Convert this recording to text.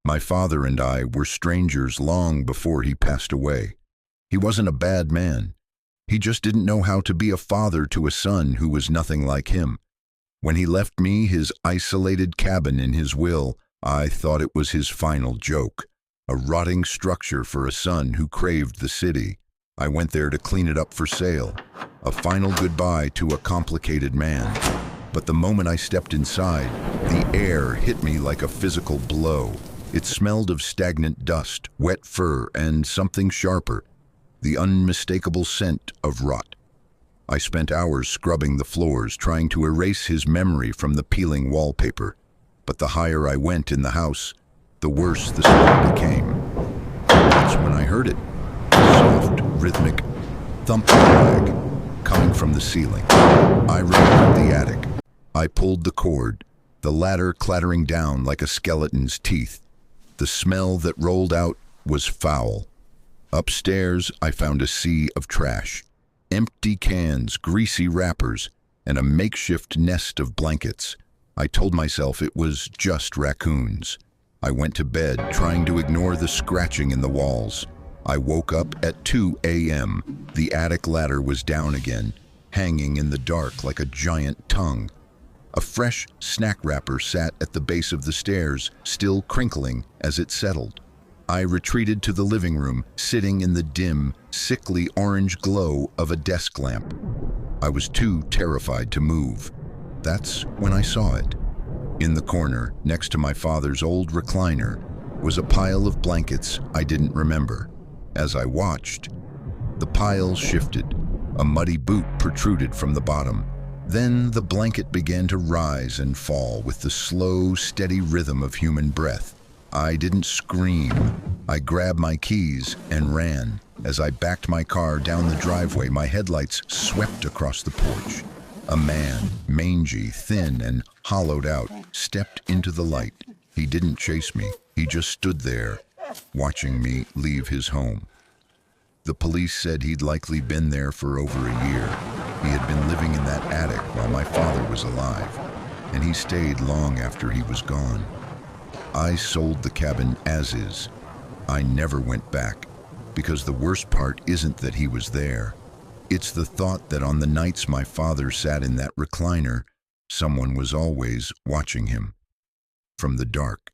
My father and I were strangers long before he passed away. He wasn't a bad man. He just didn't know how to be a father to a son who was nothing like him. When he left me his isolated cabin in his will, I thought it was his final joke, a rotting structure for a son who craved the city. I went there to clean it up for sale, a final goodbye to a complicated man. But the moment I stepped inside, the air hit me like a physical blow. It smelled of stagnant dust, wet fur, and something sharper, the unmistakable scent of rot. I spent hours scrubbing the floors, trying to erase his memory from the peeling wallpaper. But the higher I went in the house, the worse the smell became. That's when I heard it. A soft, rhythmic thump lag coming from the ceiling. I ran to the attic. I pulled the cord, the ladder clattering down like a skeleton's teeth. The smell that rolled out was foul. Upstairs, I found a sea of trash. Empty cans, greasy wrappers, and a makeshift nest of blankets. I told myself it was just raccoons. I went to bed, trying to ignore the scratching in the walls. I woke up at 2 a.m. The attic ladder was down again, hanging in the dark like a giant tongue. A fresh snack wrapper sat at the base of the stairs, still crinkling as it settled. I retreated to the living room, sitting in the dim, sickly orange glow of a desk lamp. I was too terrified to move. That's when I saw it. In the corner, next to my father's old recliner, was a pile of blankets I didn't remember. As I watched, the pile shifted. A muddy boot protruded from the bottom. Then the blanket began to rise and fall with the slow, steady rhythm of human breath. I didn't scream. I grabbed my keys and ran. As I backed my car down the driveway, my headlights swept across the porch. A man, mangy, thin, and hollowed out, stepped into the light. He didn't chase me. He just stood there, watching me leave his home. The police said he'd likely been there for over a year. He had been living in that attic while my father was alive, and he stayed long after he was gone. I sold the cabin as is. I never went back, because the worst part isn't that he was there. It's the thought that on the nights my father sat in that recliner, someone was always watching him. From the dark.